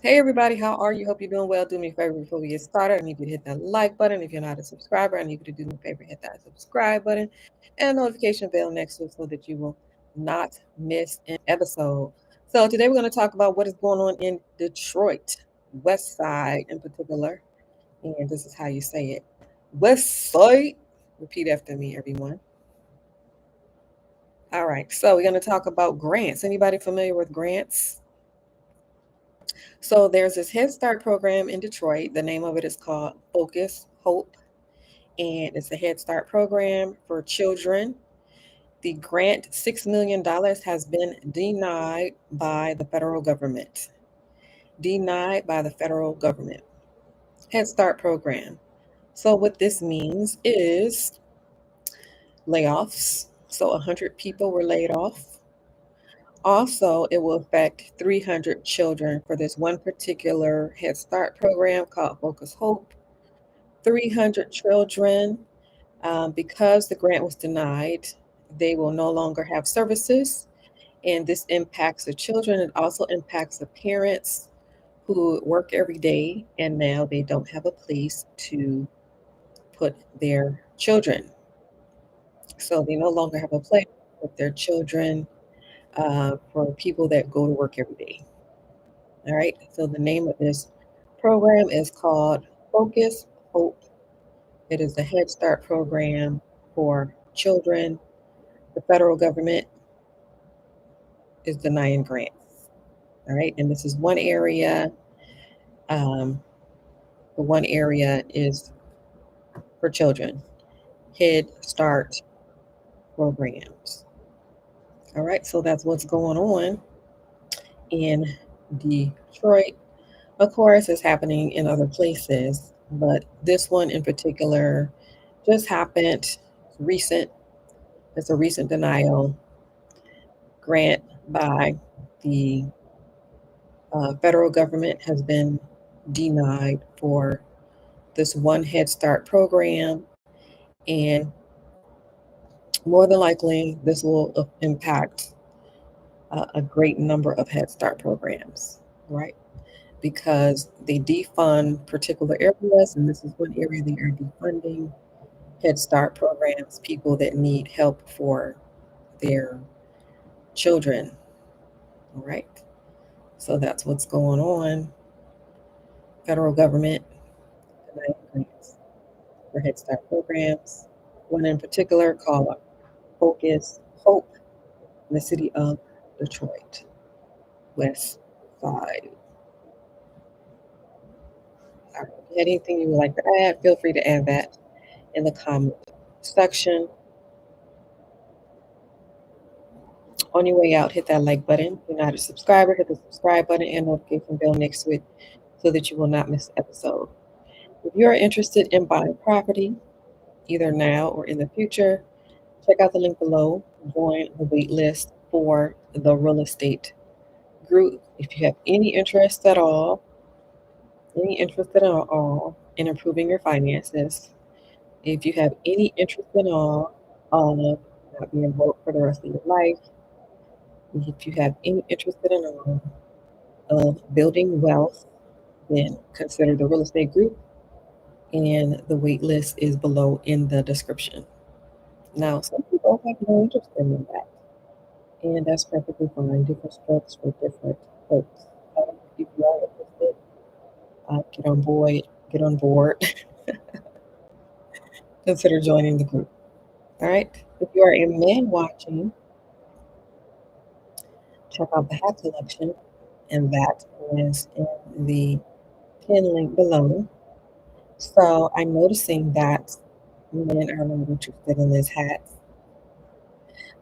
Hey everybody, how are you? Hope you're doing well. Do me a favor before we get started. I need you to hit that like button. If you're not a subscriber, I need you to do me a favor, hit that subscribe button and notification bell next to it so that you will not miss an episode. So today we're going to talk about what is going on in Detroit, West Side in particular. And this is how you say it. West Side. Repeat after me, everyone. All right. So we're going to talk about grants. Anybody familiar with grants? So there's this Head Start program in Detroit. The name of it is called Focus Hope, and it's a Head Start program for children. The grant, $6 million, has been denied by the federal government. Denied by the federal government. Head Start program. So what this means is layoffs. So 100 people were laid off. Also, it will affect 300 children for this one particular Head Start program called Focus Hope. 300 children. Because the grant was denied, they will no longer have services, and this impacts the children. It also impacts the parents who work every day, and now they don't have a place to put their children. So they no longer have a place to put their children for people that go to work every day. All right. So the name of this program is called Focus Hope. It is a Head Start program for children. The federal government is denying grants. All right. And this is one area. Um, the one area is for children, Head Start programs. All right. So that's what's going on in Detroit. Of course, it's happening in other places, but this one in particular just happened. It's recent. It's a recent denial grant by the federal government has been denied for this one Head Start program, and more than likely, this will impact a great number of Head Start programs, right? Because they defund particular areas, and this is one area they are defunding Head Start programs, people that need help for their children, all right? So that's what's going on. Federal government denying grants for Head Start programs. One in particular called Focus Hope in the city of Detroit, West Side. All right. If you had anything you would like to add, feel free to add that in the comment section. On your way out, hit that like button. If you're not a subscriber, hit the subscribe button and notification bell next to it so that you will not miss an episode. If you're interested in buying property, either now or in the future, check out the link below. Join the wait list for the real estate group. If you have any interest at all, in improving your finances, if you have any interest at all of not being broke for the rest of your life, if you have any interest at all of building wealth, then consider the real estate group, and the wait list is below in the description. Now, some people have no interest in that, and that's perfectly fine. Different strokes for different folks. If you are interested, get on board. Get on board. Consider joining the group. All right. If you are a man watching, check out the hat collection, and that is in the pin link below. So I'm noticing that men are not interested in this hat.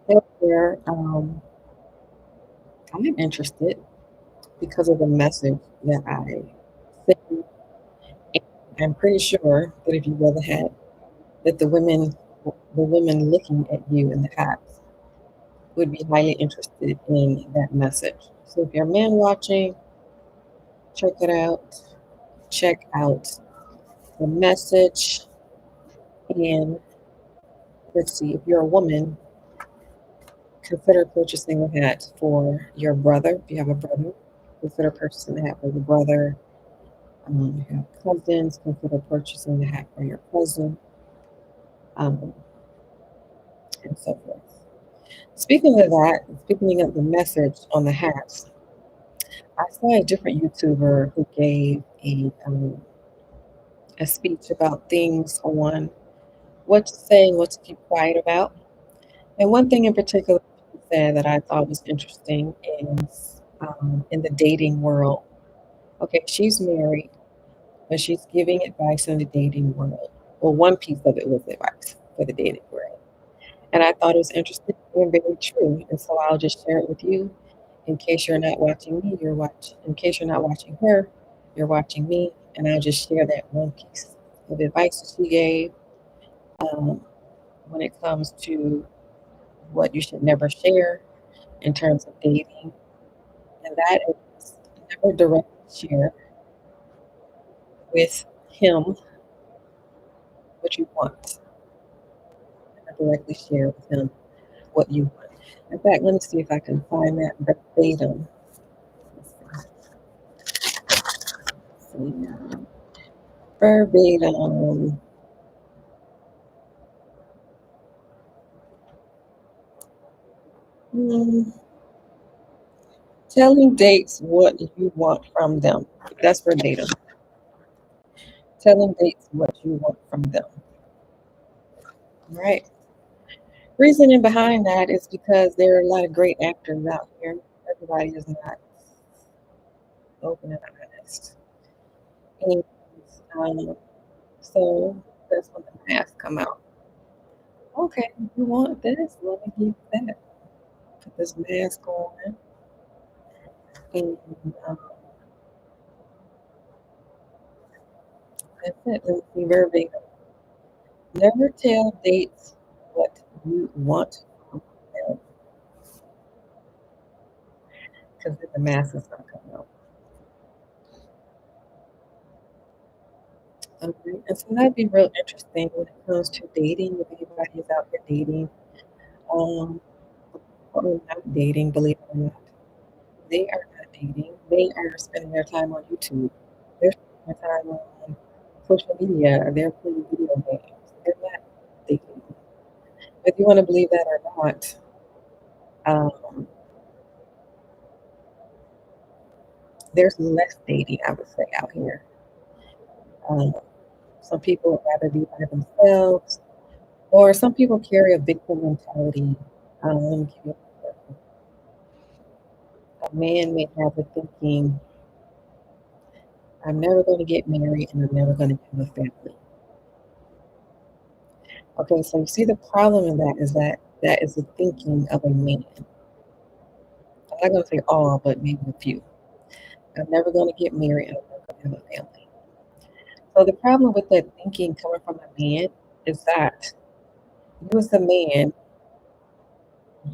However, I'm interested because of the message that I send. I'm pretty sure that if you wear the hat, that the women looking at you in the hat would be highly interested in that message. So if you're a man watching, check it out. Check out the message. And let's see, if you're a woman, consider purchasing a hat for your brother, if you have a brother, consider purchasing the hat for your brother. You have cousins, consider purchasing the hat for your cousin, um, and so forth. Speaking of that, speaking of the message on the hats, I saw a different YouTuber who gave a speech about things on what to say and what to keep quiet about. And one thing in particular she said that I thought was interesting is in the dating world. Okay, she's married, but she's giving advice in the dating world. Well, one piece of it was advice for the dating world. And I thought it was interesting and very true. And so I'll just share it with you. In case you're not watching me, you're watching. In case you're not watching her, you're watching me. And I'll just share that one piece of advice that she gave um, when it comes to what you should never share in terms of dating. And that is never directly share with him what you want. Never directly share with him what you want. In fact, let me see if I can find that verbatim. Let's see, verbatim. Hmm, telling dates what you want from them. That's verbatim. Telling dates what you want from them. Right. Reasoning behind that is because there are a lot of great actors out here. Everybody is not open and honest. And um, so that's when the masks come out. Okay, you want this? Let me give you that. Put this mask on, and um, that's it. Let me see verbatim. Never tell dates what you want from them because then the mask is going to come out. And so that'd be real interesting when it comes to dating. If anybody is out there dating, um, or not dating, believe it or not, they are not dating. They are spending their time on YouTube. They're spending their time on social media. They're playing video games. They're not dating. If you want to believe that or not, um, there's less dating, I would say, out here. Um, some people would rather be by themselves, or some people carry a victim mentality. Let me give you an example. A man may have the thinking, I'm never going to get married and I'm never going to have a family. Okay, so you see the problem in that is that that is the thinking of a man. I'm not going to say all, but maybe a few. I'm never going to get married and I'm never going to have a family. So the problem with that thinking coming from a man is that you as a man,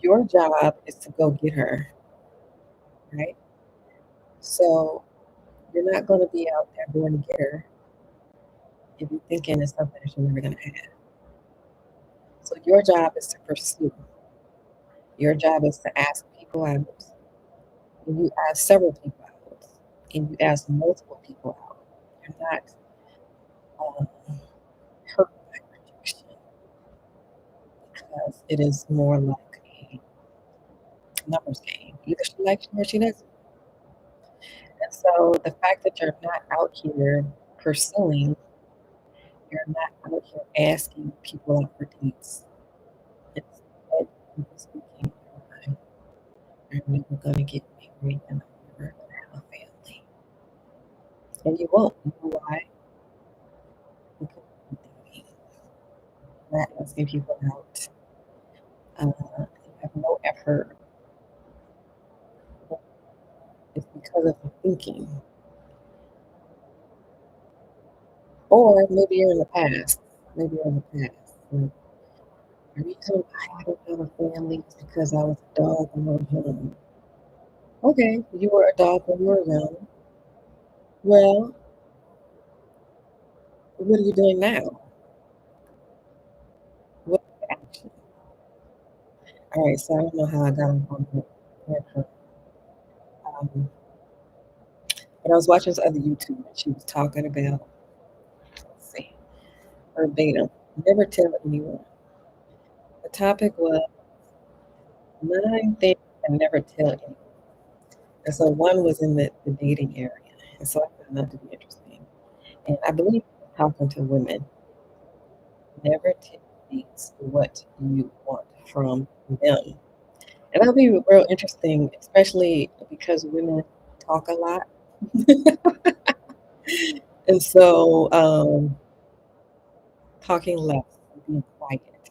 your job is to go get her, right? So you're not going to be out there going to get her if you're thinking it's something that you're never going to have. So your job is to pursue. Your job is to ask people out. And you ask several people out. And you ask multiple people out. You're not um, hurt by rejection because it is more like a numbers game. Either she likes you or she doesn't. And so the fact that you're not out here pursuing, you're not out here asking people out for dates. Instead, you're speaking your mind. I'm never going to get married and I'm never going to have a family. And you won't. You know why? Because you're not asking people out. You have no effort. It's because of the thinking. Or maybe you're in the past. Maybe you're in the past. Like, the reason why I don't have a family is because I was a dog when I was young. Okay, you were a dog when you were young. Well, what are you doing now? What action? All right, so I don't know how I got on that. Um, And I was watching this other YouTube, and she was talking about, let's see, verbatim, never tell anyone. The topic was 9 things I never tell anyone. And so one was in the dating area. And so I found that to be interesting. And I believe talking to women, never tell things what you want from them. And that'll be real interesting, especially because women talk a lot. And so talking less, being quiet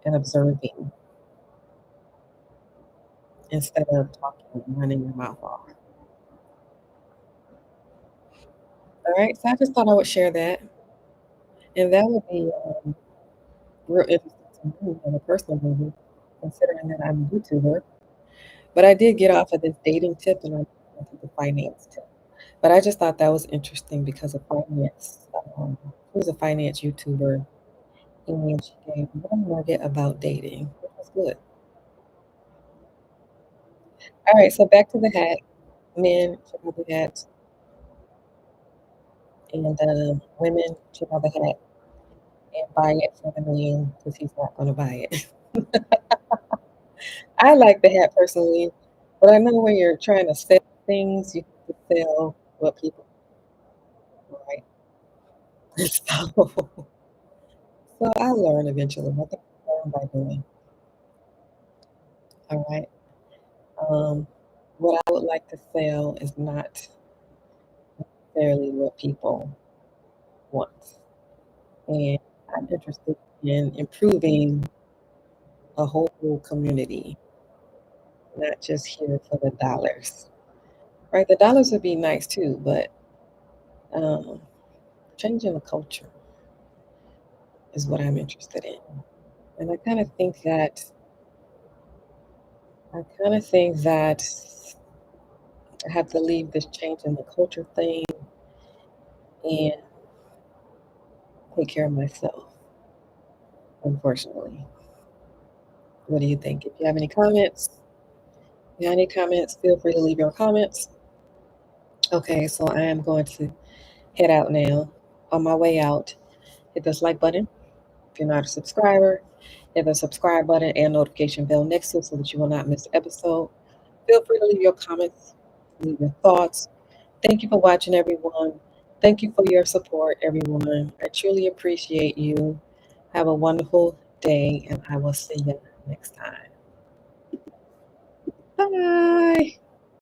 and observing instead of talking and running your mouth off. All right, so I just thought I would share that. And that would be real interesting to me on a personal level, considering that I'm a YouTuber. But I did get off of this dating tip and I went to the finance tip. But I just thought that was interesting because of finance. She was a finance YouTuber and she gave one nugget about dating, which was good. All right, so back to the hat. Men should have the hats, and women should have the hat and buy it for the man because he's not going to buy it. I like the hat personally, but I know when you're trying to sell things, you have to sell what people like. So, so I learn eventually. I think I learn by doing. All right. Um, what I would like to sell is not necessarily what people want. And I'm interested in improving a whole community, not just here for the dollars. Right? The dollars would be nice too, but um, changing the culture is what I'm interested in. And I kind of think that I have to leave this change in the culture thing and take care of myself, unfortunately. What do you think? If you have any comments, feel free to leave your comments. Okay, so I am going to head out now. On my way out, hit this like button. If you're not a subscriber, hit the subscribe button and notification bell next to it so that you will not miss an episode. Feel free to leave your comments, leave your thoughts. Thank you for watching, everyone. Thank you for your support, everyone. I truly appreciate you. Have a wonderful day, and I will see you next time. Bye.